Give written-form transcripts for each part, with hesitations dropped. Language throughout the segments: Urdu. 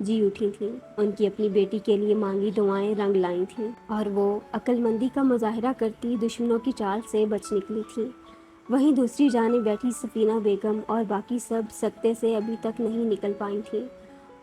جی اٹھی تھیں۔ ان کی اپنی بیٹی کے لیے مانگی دعائیں رنگ لائی تھیں اور وہ عقل مندی کا مظاہرہ کرتی دشمنوں کی چال سے بچ نکلی تھیں۔ وہیں دوسری جانب بیٹھی سفینہ بیگم اور باقی سب سکتے سے ابھی تک نہیں نکل پائی تھیں۔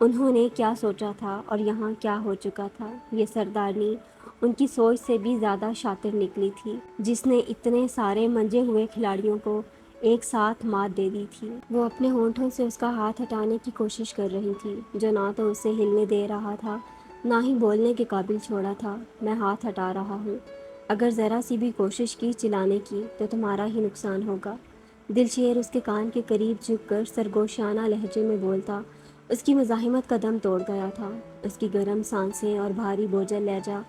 انہوں نے کیا سوچا تھا اور یہاں کیا ہو چکا تھا؟ یہ سردارنی ان کی سوچ سے بھی زیادہ شاطر نکلی تھی، جس نے اتنے سارے منجے ہوئے کھلاڑیوں کو ایک ساتھ مات دے دی تھی۔ وہ اپنے ہونٹوں سے اس کا ہاتھ ہٹانے کی کوشش کر رہی تھی، جو نہ تو اسے ہلنے دے رہا تھا نہ ہی بولنے کے قابل چھوڑا تھا۔ میں ہاتھ ہٹا رہا ہوں، اگر ذرا سی بھی کوشش کی چلانے کی تو تمہارا ہی نقصان ہوگا۔ دلشیر اس کے کان کے قریب جھک کر سرگوشانہ لہجے میں بولتا۔ اس کی مزاحمت کا دم توڑ گیا تھا۔ اس کی گرم سانسیں اور بھاری بوجھل لہجہ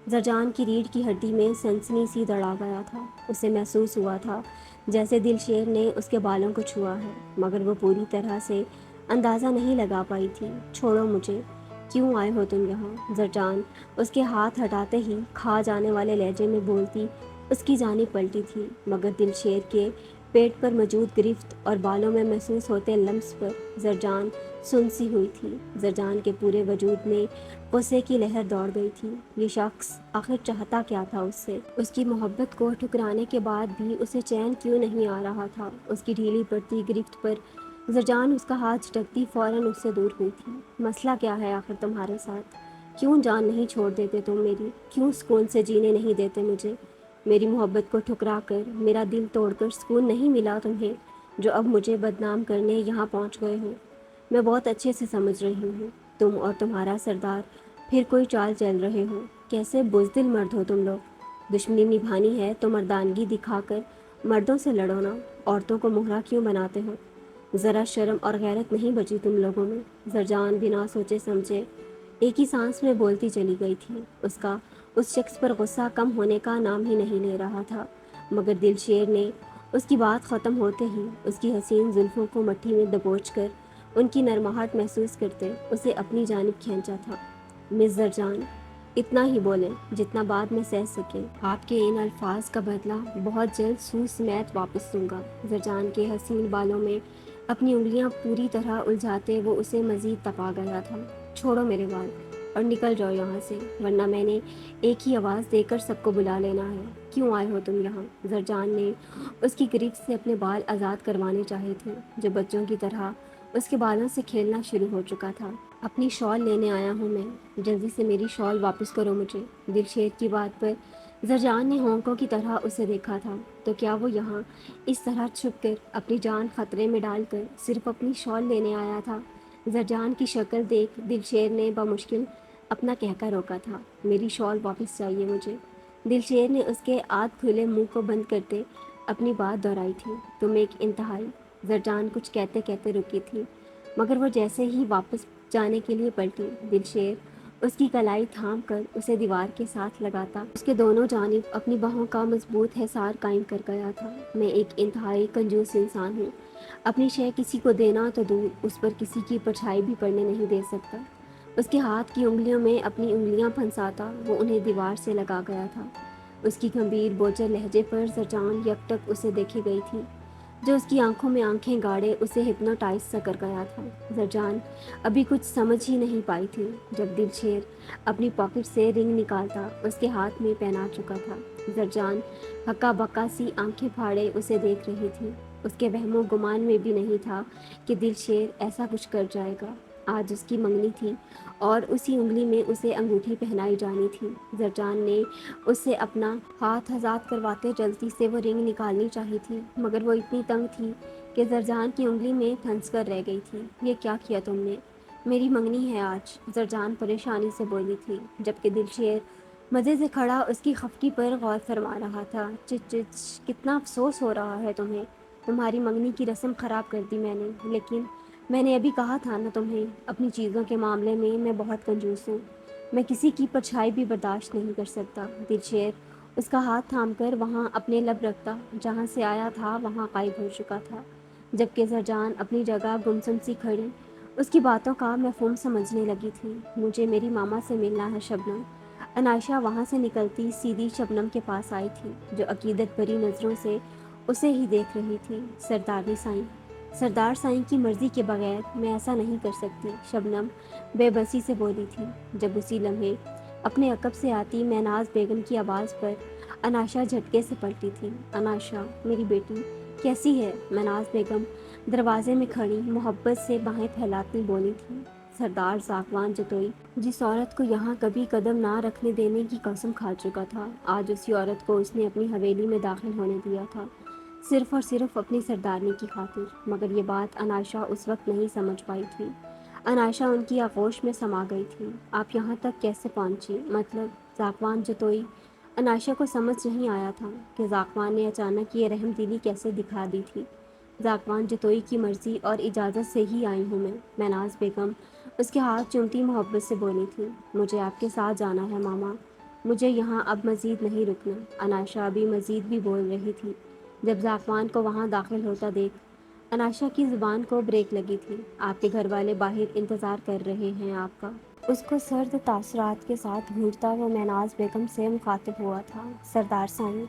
زرجان کی ریڑھ کی ہڈی میں سنسنی سی دڑا گیا تھا۔ اسے محسوس ہوا تھا جیسے دلشیر نے اس کے بالوں کو چھوا ہے، مگر وہ پوری طرح سے اندازہ نہیں لگا پائی تھی۔ چھوڑو مجھے، کیوں آئے ہو تم یہاں؟ زرجان اس کے ہاتھ ہٹاتے ہی کھا جانے والے لہجے میں بولتی اس کی جانب پلٹی تھی، مگر دلشیر کے پیٹ پر موجود گرفت اور بالوں میں محسوس ہوتے لمس پر زرجان سن سی ہوئی تھی۔ زرجان کے پورے وجود میں غصے کی لہر دوڑ گئی تھی۔ یہ شخص آخر چاہتا کیا تھا اس سے؟ اس کی محبت کو ٹھکرانے کے بعد بھی اسے چین کیوں نہیں آ رہا تھا؟ اس کی ڈھیلی پڑتی گرفت پر زرجان اس کا ہاتھ جھٹکتی فوراً اس سے دور ہوئی تھی۔ مسئلہ کیا ہے آخر تمہارے ساتھ؟ کیوں جان نہیں چھوڑ دیتے تم میری؟ کیوں سکون سے جینے نہیں دیتے مجھے؟ میری محبت کو ٹھکرا کر، میرا دل توڑ کر سکون نہیں ملا تمہیں، جو اب مجھے بدنام کرنے یہاں پہنچ گئے ہو؟ میں بہت اچھے سے سمجھ رہی ہوں، تم اور تمہارا سردار پھر کوئی چال چل رہے ہو۔ کیسے بزدل مرد ہو تم لوگ! دشمنی نبھانی ہے تو مردانگی دکھا کر مردوں سے لڑو نا، عورتوں کو مہرا کیوں بناتے ہو؟ ذرا شرم اور غیرت نہیں بچی تم لوگوں میں؟ زرجان بنا سوچے سمجھے ایک ہی سانس میں بولتی چلی گئی تھی۔ اس کا اس شخص پر غصہ کم ہونے کا نام ہی نہیں لے رہا تھا، مگر دلشیر نے اس کی بات ختم ہوتے ہی اس کی حسین زلفوں کو مٹھی میں دبوچ کر ان کی نرماہٹ محسوس کرتے اسے اپنی جانب کھینچا تھا۔ مس زرجان، اتنا ہی بولیں جتنا بعد میں سہ سکیں۔ آپ کے ان الفاظ کا بدلہ بہت جلد سود سمیت واپس دوں گا۔ زرجان کے حسین بالوں میں اپنی انگلیاں پوری طرح الجھاتے وہ اسے مزید تپا گیا تھا۔ چھوڑو میرے بال اور نکل جاؤ یہاں سے، ورنہ میں نے ایک ہی آواز دے کر سب کو بلا لینا ہے۔ کیوں آئے ہو تم یہاں؟ زرجان نے اس کی گرفت سے اپنے بال آزاد کروانے چاہے تھے، جو بچوں کی طرح اس کے بالوں سے کھیلنا شروع ہو چکا تھا۔ اپنی شال لینے آیا ہوں میں، جلدی سے میری شال واپس کرو مجھے۔ دلشیر کی بات پر زرجان نے ہونکوں کی طرح اسے دیکھا تھا، تو کیا وہ یہاں اس طرح چھپ کر اپنی جان خطرے میں ڈال کر صرف اپنی شال لینے آیا تھا؟ زرجان کی شکل دیکھ دلشیر نے بمشکل اپنا کہکا روکا تھا۔ میری شال واپس چاہیے مجھے۔ دلشیر نے اس کے آدھ کھلے منہ کو بند کرتے اپنی بات دہرائی تھی۔ تم ایک انتہائی… زرجان کچھ کہتے کہتے رکی تھی، مگر وہ جیسے ہی واپس جانے کے لیے پلٹی، دلشیر اس کی کلائی تھام کر اسے دیوار کے ساتھ لگاتا اس کے دونوں جانب اپنی باہوں کا مضبوط حصار قائم کر گیا تھا۔ میں ایک انتہائی کنجوس انسان ہوں، اپنی شے کسی کو دینا تو دور، اس پر کسی کی پرچھائی بھی پڑنے نہیں دے سکتا۔ اس کے ہاتھ کی انگلیوں میں اپنی انگلیاں پھنساتا وہ انہیں دیوار سے لگا گیا تھا۔ اس کی گمبھیر بوجھل لہجے پر زرجان یک ٹک اسے دیکھے گئی تھی، جو اس کی آنکھوں میں آنکھیں گاڑے اسے ہپنوٹائز سا کر گیا تھا۔ زرجان ابھی کچھ سمجھ ہی نہیں پائی تھی، جب دلشیر اپنی پاکٹ سے رنگ نکالتا اس کے ہاتھ میں پہنا چکا تھا۔ زرجان ہکا بکا سی آنکھیں پھاڑے اسے دیکھ رہی تھی۔ اس کے وہم و گمان میں بھی نہیں تھا کہ دلشیر ایسا کچھ کر جائے گا۔ آج اس کی منگنی تھی اور اسی انگلی میں اسے انگوٹھی پہنائی جانی تھی۔ زرجان نے اس سے اپنا ہاتھ آزاد کرواتے جلدی سے وہ رنگ نکالنی چاہی تھی، مگر وہ اتنی تنگ تھی کہ زرجان کی انگلی میں پھنس کر رہ گئی تھی۔ یہ کیا کیا تم نے؟ میری منگنی ہے آج، زرجان پریشانی سے بولی تھی، جبکہ دلشیر مزے سے کھڑا اس کی خفگی پر غور فرما رہا تھا۔ چچ چچ، کتنا افسوس ہو رہا ہے تمہیں، تمہاری منگنی کی رسم خراب کر دی میں نے۔ لیکن میں نے ابھی کہا تھا نا تمہیں، اپنی چیزوں کے معاملے میں میں بہت کنجوس ہوں، میں کسی کی پرچھائی بھی برداشت نہیں کر سکتا۔ دلشیر اس کا ہاتھ تھام کر وہاں اپنے لب رکھتا جہاں سے آیا تھا وہاں غائب ہو چکا تھا، جبکہ زرجان اپنی جگہ گمسم سی کھڑی اس کی باتوں کا مفہوم سمجھنے لگی تھی۔ مجھے میری ماما سے ملنا ہے شبنم۔ عنائشہ وہاں سے نکلتی سیدھی شبنم کے پاس آئی تھی، جو عقیدت بھری نظروں سے اسے ہی دیکھ رہی تھی۔ سردارنی سائیں، سردار سائیں کی مرضی کے بغیر میں ایسا نہیں کر سکتی، شبنم بے بسی سے بولی تھی۔ جب اسی لمحے اپنے عقب سے آتی میناز بیگم کی آواز پر اناشا جھٹکے سے پلٹی تھی۔ اناشا میری بیٹی کیسی ہے؟ میناز بیگم دروازے میں کھڑی محبت سے باہیں پھیلاتی بولی تھی۔ سردار زاکوان جتوئی جس عورت کو یہاں کبھی قدم نہ رکھنے دینے کی قسم کھا چکا تھا، آج اسی عورت کو اس نے اپنی حویلی میں داخل ہونے دیا تھا، صرف اور صرف اپنی سردارنی کی خاطر۔ مگر یہ بات اناشا اس وقت نہیں سمجھ پائی تھی۔ اناشا ان کی آغوش میں سما گئی تھی۔ آپ یہاں تک کیسے پہنچی؟ مطلب زاکوان جتوئی؟ اناشا کو سمجھ نہیں آیا تھا کہ زاکوان نے اچانک یہ رحم دلی کیسے دکھا دی تھی۔ زاکوان جتوئی کی مرضی اور اجازت سے ہی آئی ہوں میں، میناز بیگم اس کے ہاتھ چومتی محبت سے بولی تھی۔ مجھے آپ کے ساتھ جانا ہے ماما، مجھے یہاں اب مزید نہیں رکنا۔ اناشا ابھی مزید بھی بول رہی تھی جب زاکوان کو وہاں داخل ہوتا دیکھ اناشا کی زبان کو بریک لگی تھی۔ آپ کے گھر والے باہر انتظار کر رہے ہیں آپ کا۔ اس کو سرد تاثرات کے ساتھ گھورتا وہ میناز بیگم سے مخاطب ہوا تھا۔ سردار سائیں،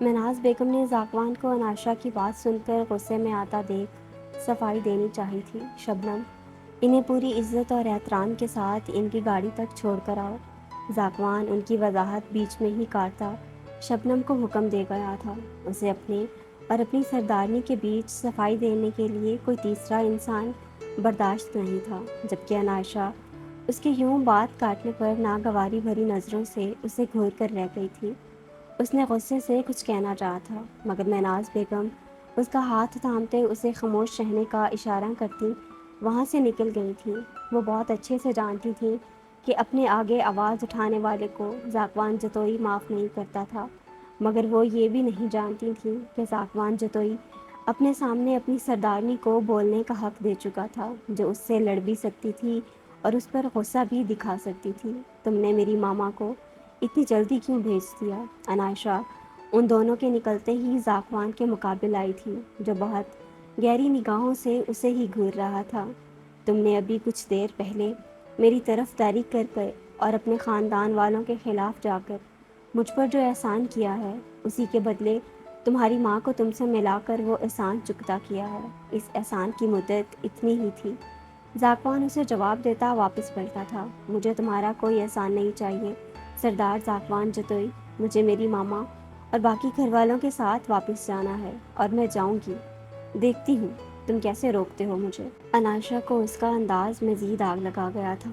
میناز بیگم نے زاکوان کو اناشا کی بات سن کر غصے میں آتا دیکھ صفائی دینی چاہی تھی۔ شبنم انہیں پوری عزت اور احترام کے ساتھ ان کی گاڑی تک چھوڑ کر آؤ۔ زاکوان ان کی وضاحت بیچ میں ہی کاٹتا شبنم کو حکم دے گیا تھا۔ اسے اپنے اور اپنی سردارنی کے بیچ صفائی دینے کے لیے کوئی تیسرا انسان برداشت نہیں تھا، جبکہ اناشا اس کے یوں بات کاٹنے پر ناگواری بھری نظروں سے اسے گھور کر رہ گئی تھی۔ اس نے غصے سے کچھ کہنا چاہا تھا، مگر میناز بیگم اس کا ہاتھ تھامتے اسے خاموش رہنے کا اشارہ کرتی وہاں سے نکل گئی تھی۔ وہ بہت اچھے سے جانتی تھی کہ اپنے آگے آواز اٹھانے والے کو زاکوان جتوئی معاف نہیں کرتا تھا، مگر وہ یہ بھی نہیں جانتی تھی کہ زاکوان جتوئی اپنے سامنے اپنی سردارنی کو بولنے کا حق دے چکا تھا، جو اس سے لڑ بھی سکتی تھی اور اس پر غصہ بھی دکھا سکتی تھی۔ تم نے میری ماما کو اتنی جلدی کیوں بھیج دیا؟ اناشا ان دونوں کے نکلتے ہی زاکوان کے مقابل آئی تھی، جو بہت گہری نگاہوں سے اسے ہی گھور رہا تھا۔ تم نے ابھی کچھ دیر پہلے میری طرفداری کر اور اپنے خاندان والوں کے خلاف جا کر مجھ پر جو احسان کیا ہے، اسی کے بدلے تمہاری ماں کو تم سے ملا کر وہ احسان چکتا کیا ہے۔ اس احسان کی مدت اتنی ہی تھی۔ زاکوان اسے جواب دیتا واپس پلٹا تھا۔ مجھے تمہارا کوئی احسان نہیں چاہیے سردار زاکوان جتوئی، مجھے میری ماما اور باقی گھر والوں کے ساتھ واپس جانا ہے، اور میں جاؤں گی۔ دیکھتی ہوں تم کیسے روکتے ہو مجھے۔ اناشا کو اس کا انداز مزید آگ لگا گیا تھا۔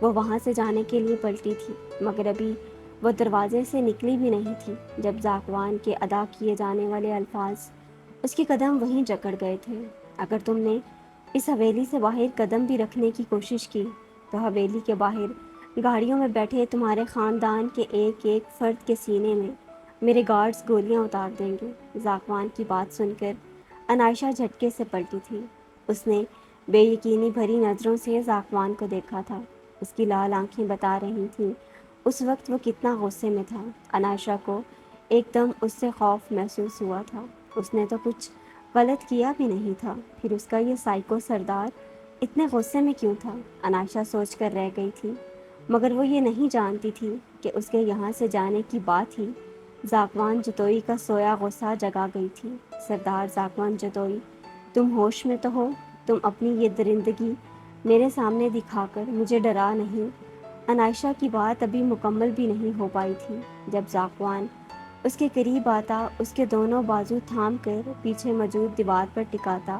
وہ وہاں سے جانے کے لیے پلٹی تھی، مگر ابھی وہ دروازے سے نکلی بھی نہیں تھی جب زاکوان کے ادا کیے جانے والے الفاظ اس کے قدم وہیں جکڑ گئے تھے۔ اگر تم نے اس حویلی سے باہر قدم بھی رکھنے کی کوشش کی تو حویلی کے باہر گاڑیوں میں بیٹھے تمہارے خاندان کے ایک ایک فرد کے سینے میں میرے گارڈز گولیاں اتار دیں گے۔ زاکوان کی بات سن کر انائشہ جھٹکے سے پلٹی تھی۔ اس نے بے یقینی بھری نظروں سے زاکوان کو دیکھا تھا۔ اس کی لال آنکھیں بتا رہی تھیں اس وقت وہ کتنا غصے میں تھا۔ انائشہ کو ایک دم اس سے خوف محسوس ہوا تھا۔ اس نے تو کچھ غلط کیا بھی نہیں تھا، پھر اس کا یہ سائیکو سردار اتنے غصے میں کیوں تھا؟ انائشہ سوچ کر رہ گئی تھی، مگر وہ یہ نہیں جانتی تھی کہ اس کے یہاں سے جانے کی بات ہی زاکوان جتوئی کا سویا غصہ جگا گئی تھی۔ سردار زاکوان جتوئی، تم ہوش میں تو ہو؟ تم اپنی یہ درندگی میرے سامنے دکھا کر مجھے ڈرا نہیں؟ انائشہ کی بات ابھی مکمل بھی نہیں ہو پائی تھی جب زاکوان اس کے قریب آتا، اس کے دونوں بازو تھام کر پیچھے موجود دیوار پر ٹکاتا،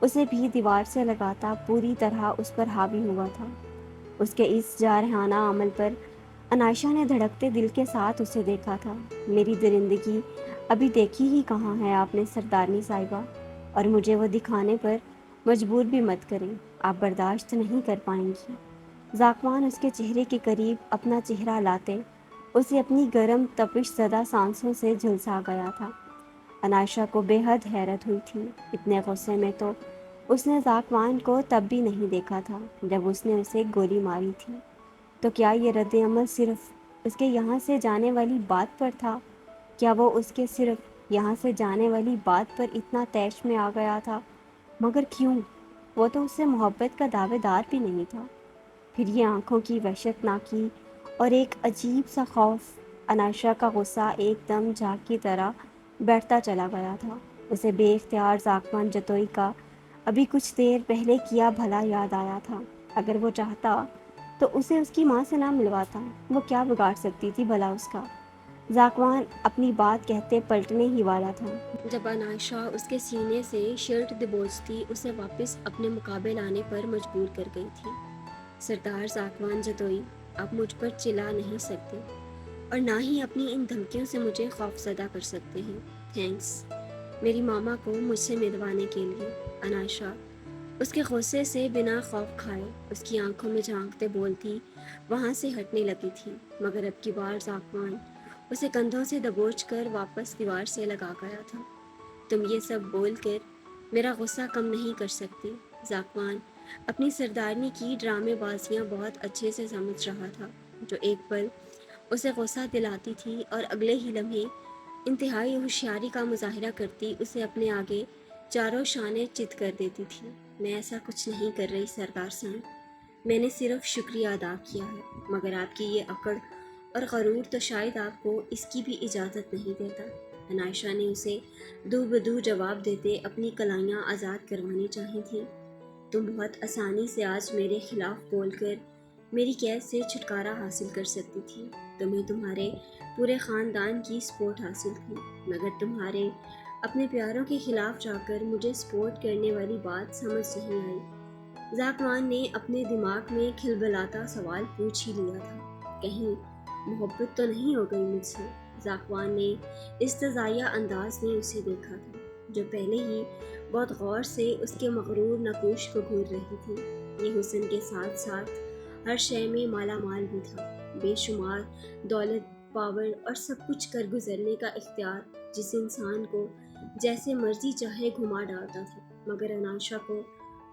اسے بھی دیوار سے لگاتا پوری طرح اس پر حاوی ہوا تھا۔ اس کے اس جارحانہ عمل پر انائشہ نے دھڑکتے دل کے ساتھ اسے دیکھا تھا۔ میری درندگی ابھی دیکھی ہی کہاں ہے آپ نے سردارنی صاحبہ، اور مجھے وہ دکھانے پر مجبور بھی مت کریں، آپ برداشت نہیں کر پائیں گی۔ زاکوان اس کے چہرے کے قریب اپنا چہرہ لاتے اسے اپنی گرم تپش زدہ سانسوں سے جھلسا گیا تھا۔ انائشہ کو بے حد حیرت ہوئی تھی۔ اتنے غصے میں تو اس نے زاکوان کو تب بھی نہیں دیکھا تھا جب اس نے اسے گولی ماری تھی۔ تو کیا یہ رد عمل صرف اس کے یہاں سے جانے والی بات پر تھا؟ کیا وہ اس کے صرف یہاں سے جانے والی بات پر اتنا طیش میں آ گیا تھا؟ مگر کیوں؟ وہ تو اس سے محبت کا دعوے دار بھی نہیں تھا۔ پھر یہ آنکھوں کی وحشت ناکی اور ایک عجیب سا خوف۔ انائشہ کا غصہ ایک دم جھاگ کی طرح بیٹھتا چلا گیا تھا۔ اسے بے اختیار زاکوان جتوئی کا ابھی کچھ دیر پہلے کیا بھلا یاد آیا تھا۔ اگر وہ چاہتا تو اسے اس کی ماں سے نہ ملواتا، وہ کیا بگاڑ سکتی تھی بھلا اس کا؟ ذاکوان اپنی بات کہتے پلٹنے ہی والا تھا جب انائشہ اس کے سینے سے شرٹ دبوچتی اسے واپس اپنے مقابلے لانے پر مجبور کر گئی تھی۔ سردار ذاکوان جتوئی، آپ مجھ پر چلا نہیں سکتے اور نہ ہی اپنی ان دھمکیوں سے مجھے خوفزدہ کر سکتے ہیں۔ تھینکس میری ماما کو مجھ سے ملوانے کے لیے۔ انائشہ اس کے غصے سے بنا خوف کھائے اس کی آنکھوں میں جھانکتے بولتی وہاں سے ہٹنے لگی تھی، مگر اب کی بار ذاکوان اسے کندھوں سے دبوچ کر واپس دیوار سے لگا گیا تھا۔ تم یہ سب بول کر میرا غصہ کم نہیں کر سکتی۔ ذاکوان اپنی سردارنی کی ڈرامے بازیاں بہت اچھے سے سمجھ رہا تھا، جو ایک پل اسے غصہ دلاتی تھی اور اگلے ہی لمحے انتہائی ہوشیاری کا مظاہرہ کرتی اسے اپنے آگے چاروں شانے چت کر دیتی تھی۔ میں ایسا کچھ نہیں کر رہی سردار سان، میں نے صرف شکریہ ادا کیا ہے، مگر آپ کی یہ اکڑ اور غرور تو شاید آپ کو اس کی بھی اجازت نہیں دیتا۔ انائشہ نے اسے دو بدو جواب دیتے اپنی کلائیاں آزاد کروانی چاہی تھیں۔ تم بہت آسانی سے آج میرے خلاف بول کر میری قید سے چھٹکارا حاصل کر سکتی تھی۔ تمہیں تمہارے پورے خاندان کی سپورٹ حاصل تھی، مگر تمہارے اپنے پیاروں کے خلاف جا کر مجھے سپورٹ کرنے والی بات سمجھ نہیں آئی۔ ذاکوان نے اپنے دماغ میں کھلبلاتا سوال پوچھ ہی لیا تھا، کہیں محبت تو نہیں ہو گئی مجھ سے؟ ذاکوان نے استزائیہ انداز میں اسے دیکھا تھا، جو پہلے ہی بہت غور سے اس کے مغرور نقوش کو گھور رہی تھی۔ یہ حسن کے ساتھ ساتھ ہر شے میں مالا مال بھی تھا، بے شمار دولت، پاور اور سب کچھ کر گزرنے کا اختیار، جس انسان کو جیسے مرضی چاہے گھما ڈالتا تھا۔ مگر انائشہ کو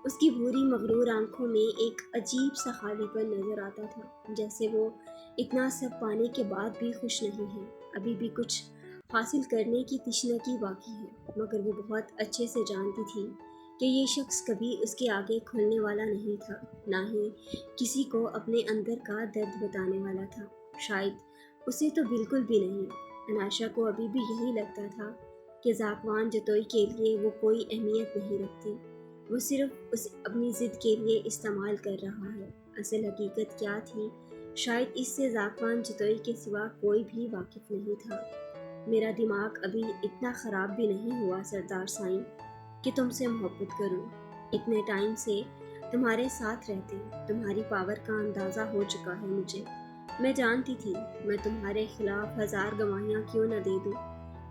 اس کی بھوری مغرور آنکھوں میں ایک عجیب سا خالی پن نظر آتا تھا، جیسے وہ اتنا سب پانے کے بعد بھی خوش نہیں ہے، ابھی بھی کچھ حاصل کرنے کی تشنگی باقی ہے۔ مگر وہ بہت اچھے سے جانتی تھی کہ یہ شخص کبھی اس کے آگے کھلنے والا نہیں تھا، نہ ہی کسی کو اپنے اندر کا درد بتانے والا تھا، شاید اسے تو بالکل بھی نہیں۔ انائشہ کو ابھی بھی یہی لگتا تھا کہ ذاکوان جتوئی کے لیے وہ کوئی اہمیت نہیں رکھتی، وہ صرف اسے اپنی ضد کے لیے استعمال کر رہا ہے۔ اصل حقیقت کیا تھی شاید اس سے ذاکوان جتوئی کے سوا کوئی بھی واقف نہیں تھا۔ میرا دماغ ابھی اتنا خراب بھی نہیں ہوا سردار سائیں کہ تم سے محبت کروں۔ اتنے ٹائم سے تمہارے ساتھ رہتے تمہاری پاور کا اندازہ ہو چکا ہے مجھے۔ میں جانتی تھی میں تمہارے خلاف ہزار گواہیاں کیوں نہ دے دوں،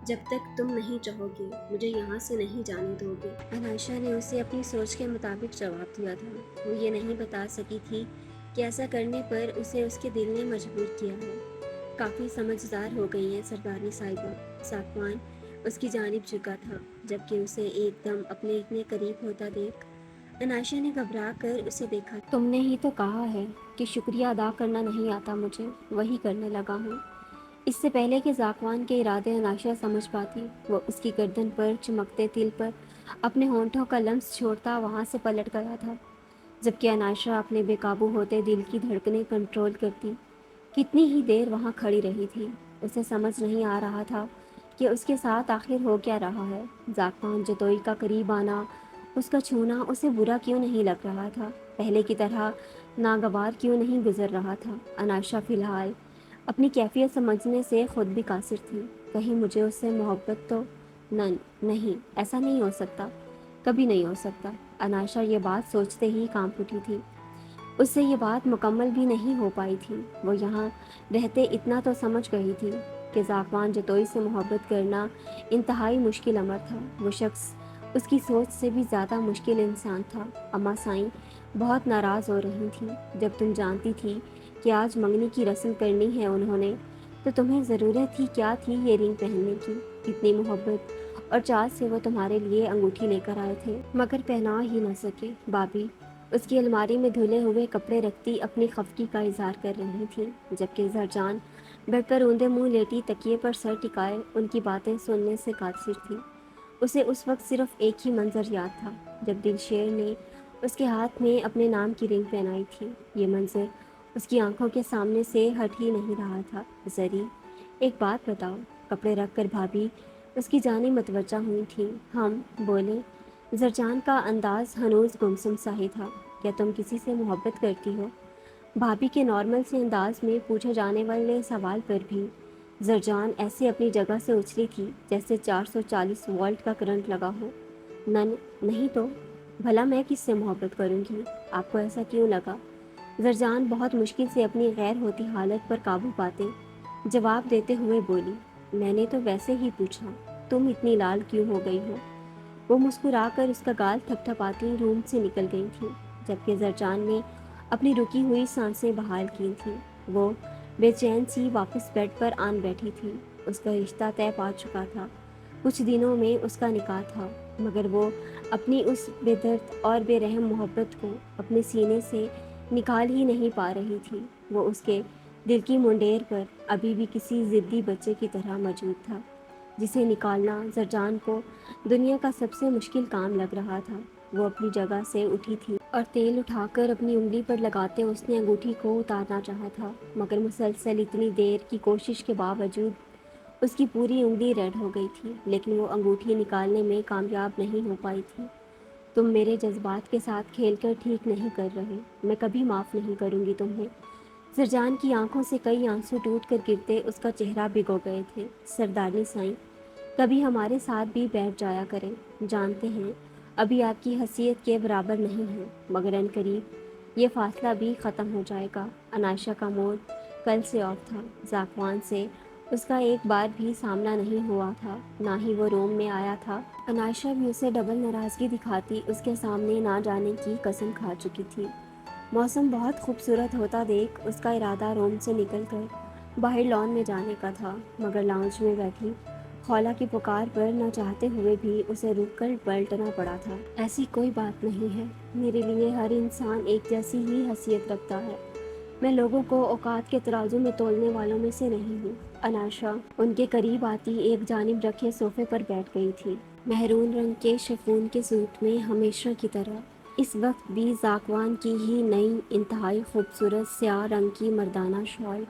جب تک تم نہیں چاہو گے مجھے یہاں سے نہیں جانے دو گے۔ انائشہ نے اسے اپنی سوچ کے مطابق جواب دیا تھا۔ وہ یہ نہیں بتا سکی تھی کہ ایسا کرنے پر اسے اس کے دل نے مجبور کیا ہے۔ کافی سمجھدار ہو گئی ہیں سردارنی صاحبہ۔ ذاکوان اس کی جانب جھکا تھا، جبکہ اسے ایک دم اپنے اتنے قریب ہوتا دیکھ انائشہ نے گھبرا کر اسے دیکھا۔ تم نے ہی تو کہا ہے کہ شکریہ ادا کرنا نہیں آتا مجھے، وہی کرنے لگا ہوں۔ اس سے پہلے کہ ذاکوان کے ارادے انائشہ سمجھ پاتی، وہ اس کی گردن پر چمکتے تل پر اپنے ہونٹوں کا لمس چھوڑتا وہاں سے پلٹ گیا تھا، جبکہ انائشہ اپنے بے قابو ہوتے دل کی دھڑکنیں کنٹرول کرتی کتنی ہی دیر وہاں کھڑی رہی تھی۔ اسے سمجھ نہیں آ رہا تھا کہ اس کے ساتھ آخر ہو کیا رہا ہے۔ ذاکوان جتوئی کا قریب آنا، اس کا چھونا اسے برا کیوں نہیں لگ رہا تھا، پہلے کی طرح ناگوار کیوں نہیں گزر رہا تھا۔ انائشہ فی الحال اپنی کیفیت سمجھنے سے خود بھی قاصر تھی۔ کہیں مجھے اس سے محبت تو نہیں، ایسا نہیں ہو سکتا، کبھی نہیں ہو سکتا۔ انائشہ یہ بات سوچتے ہی کانپ اٹھی تھی۔ اس سے یہ بات مکمل بھی نہیں ہو پائی تھی۔ وہ یہاں رہتے اتنا تو سمجھ گئی تھی کہ ذاکوان جتوئی سے محبت کرنا انتہائی مشکل امر تھا۔ وہ شخص اس کی سوچ سے بھی زیادہ مشکل انسان تھا۔ اماں سائیں بہت ناراض ہو رہی تھیں۔ جب تم جانتی تھی کہ آج منگنی کی رسم کرنی ہے انہوں نے، تو تمہیں ضرورت ہی کیا تھی یہ رنگ پہننے کی؟ اتنی محبت اور چاہت سے وہ تمہارے لیے انگوٹھی لے کر آئے تھے، مگر پہنا ہی نہ سکے۔ بابی اس کی الماری میں دھلے ہوئے کپڑے رکھتی اپنی خفگی کا اظہار کر رہی تھی، جبکہ زرجان بیڈ پر اوندے منہ لیٹی تکیے پر سر ٹکائے ان کی باتیں سننے سے قاصر تھی۔ اسے اس وقت صرف ایک ہی منظر یاد تھا، جب دلشیر نے اس کے ہاتھ میں اپنے نام کی رنگ پہنائی تھی۔ یہ منظر اس کی آنکھوں کے سامنے سے ہٹ ہی نہیں رہا تھا۔ زری ایک بات بتاؤ، کپڑے رکھ کر بھابھی اس کی جانب متوجہ ہوئی تھیں۔ ہم بولے زرجان کا انداز ہنوز گمسم سا ہی تھا۔ کیا تم کسی سے محبت کرتی ہو؟ بھابھی کے نارمل سے انداز میں پوچھے جانے والے سوال پر بھی زرجان ایسے اپنی جگہ سے اچھلی تھی جیسے 440 وولٹ کا کرنٹ لگا ہو۔ نہیں تو بھلا میں کس سے محبت کروں گی؟ آپ کو ایسا کیوں لگا؟ زرجان بہت مشکل سے اپنی غیر ہوتی حالت پر قابو پاتے جواب دیتے ہوئے بولی، میں نے تو ویسے ہی پوچھا، تم اتنی لال کیوں ہو گئی ہو؟ وہ مسکرا کر اس کا گال تھپ تھپاتی روم سے نکل گئی تھی، جبکہ زرجان نے اپنی رکی ہوئی سانسیں بحال کی تھیں۔ وہ بے چین سی واپس بیڈ پر آن بیٹھی تھی۔ اس کا رشتہ طے پا چکا تھا، کچھ دنوں میں اس کا نکاح تھا، مگر وہ اپنی اس بے درد اور بے رحم محبت کو اپنے سینے سے نکال ہی نہیں پا رہی تھی۔ وہ اس کے دل کی منڈیر پر ابھی بھی کسی ضدی بچے کی طرح موجود تھا، جسے نکالنا زرجان کو دنیا کا سب سے مشکل کام لگ رہا تھا۔ وہ اپنی جگہ سے اٹھی تھی اور تیل اٹھا کر اپنی انگلی پر لگاتے اس نے انگوٹھی کو اتارنا چاہا تھا، مگر مسلسل اتنی دیر کی کوشش کے باوجود اس کی پوری انگلی ریڈ ہو گئی تھی، لیکن وہ انگوٹھی نکالنے میں کامیاب نہیں ہو پائی تھی۔ تم میرے جذبات کے ساتھ کھیل کر ٹھیک نہیں کر رہے، میں کبھی معاف نہیں کروں گی تمہیں۔ زرجان کی آنکھوں سے کئی آنسو ٹوٹ کر گرتے اس کا چہرہ بھگو گئے تھے۔ سردارنی سائیں، کبھی ہمارے ساتھ بھی بیٹھ جایا کریں، جانتے ہیں ابھی آپ کی حیثیت کے برابر نہیں ہے، مگر عنقریب یہ فاصلہ بھی ختم ہو جائے گا۔ انائشہ کا موڈ کل سے آف تھا۔ ذاکوان سے اس کا ایک بار بھی سامنا نہیں ہوا تھا، نہ ہی وہ روم میں آیا تھا۔ انائشہ بھی اسے ڈبل ناراضگی دکھاتی اس کے سامنے نہ جانے کی قسم کھا چکی تھی۔ موسم بہت خوبصورت ہوتا دیکھ اس کا ارادہ روم سے نکل کر باہر لان میں جانے کا تھا، مگر لاؤنج میں بیٹھی خولہ کی پکار پر نہ چاہتے ہوئے بھی اسے رک کر پلٹنا پڑا تھا۔ ایسی کوئی بات نہیں ہے، میرے لیے ہر انسان ایک جیسی ہی حیثیت رکھتا ہے، میں لوگوں کو اوقات کے ترازو میں تولنے والوں میں سے نہیں ہوں۔ انائشہ ان کے قریب آتی ایک جانب رکھے صوفے پر بیٹھ گئی تھی، مہرون رنگ کے شفون کے سوٹ میں ہمیشہ کی طرح۔ اس وقت بھی ذاکوان کی ہی نئی انتہائی خوبصورت سیاہ رنگ کی مردانہ شال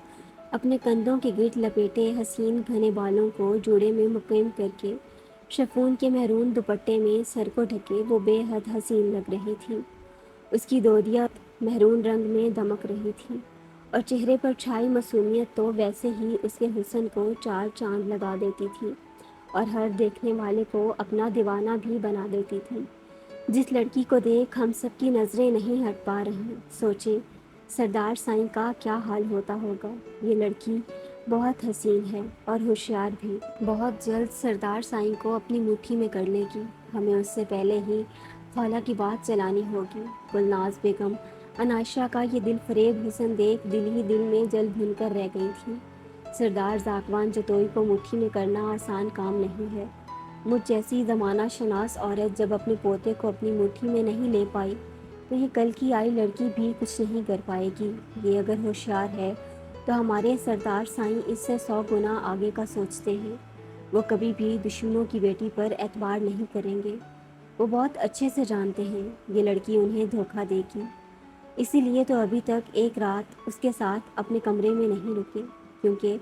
اپنے کندھوں کے گرد لپیٹے حسین گھنے بالوں کو جوڑے میں مقیم کر کے شفون کے مہرون دوپٹے میں سر کو ڈھکے وہ بے حد حسین لگ رہی تھی۔ اس کی دودیا مہرون رنگ میں دمک رہی تھی اور چہرے پر چھائی معصومیت تو ویسے ہی اس کے حسن کو چار چاند لگا دیتی تھی اور ہر دیکھنے والے کو اپنا دیوانہ بھی بنا دیتی تھی۔ جس لڑکی کو دیکھ ہم سب کی نظریں نہیں ہٹ پا رہی، سوچیں سردار سائیں کا کیا حال ہوتا ہوگا۔ یہ لڑکی بہت حسین ہے اور ہوشیار بھی، بہت جلد سردار سائیں کو اپنی مٹھی میں کر لے گی، ہمیں اس سے پہلے ہی خولہ کی بات چلانی ہوگی۔ گلناز بیگم انائشہ کا یہ دل فریب حسن دیکھ دل ہی دل میں جل بھن کر رہ گئی تھی۔ سردار ذاکوان جتوئی کو مٹھی میں کرنا آسان کام نہیں ہے۔ مجھ جیسی زمانہ شناس عورت جب اپنے پوتے کو اپنی مٹھی میں نہیں لے پائی تو یہ کل کی آئی لڑکی بھی کچھ نہیں کر پائے گی۔ یہ اگر ہوشیار ہے تو ہمارے سردار سائیں اس سے 100 گنا آگے کا سوچتے ہیں۔ وہ کبھی بھی دشمنوں کی بیٹی پر اعتبار نہیں کریں گے۔ وہ بہت اچھے سے جانتے ہیں یہ لڑکی انہیں دھوکہ دے گی، اسی لیے تو ابھی تک ایک رات اس کے ساتھ اپنے کمرے میں نہیں رکے، کیونکہ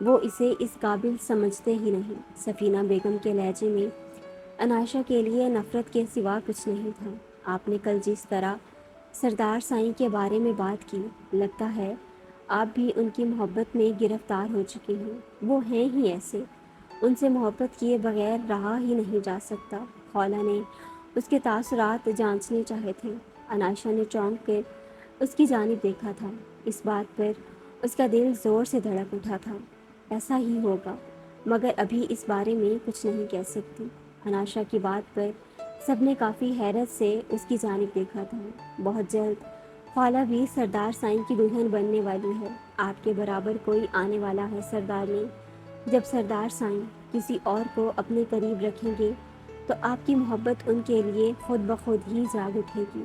وہ اسے اس قابل سمجھتے ہی نہیں۔ سفینہ بیگم کے لہجے میں انائشہ کے لیے نفرت کے سوا کچھ نہیں تھا۔ آپ نے کل جس طرح سردار سائیں کے بارے میں بات کی، لگتا ہے آپ بھی ان کی محبت میں گرفتار ہو چکی ہیں۔ وہ ہیں ہی ایسے، ان سے محبت کیے بغیر رہا ہی نہیں جا سکتا۔ خولہ نے اس کے تاثرات جانچنے چاہے تھے۔ انائشہ نے چونک کر اس کی جانب دیکھا تھا۔ اس بات پر اس کا دل زور سے دھڑک اٹھا تھا، ایسا ہی ہوگا، مگر ابھی اس بارے میں کچھ نہیں کہہ سکتی۔ انائشہ کی بات پر سب نے کافی حیرت سے اس کی جانب دیکھا تھا۔ بہت جلد خولہ بھی سردار سائیں کی دلہن بننے والی ہے، آپ کے برابر کوئی آنے والا ہے سردارنی۔ جب سردار سائیں کسی اور کو اپنے قریب رکھیں گے تو آپ کی محبت ان کے لیے خود بخود ہی جاگ اٹھے گی۔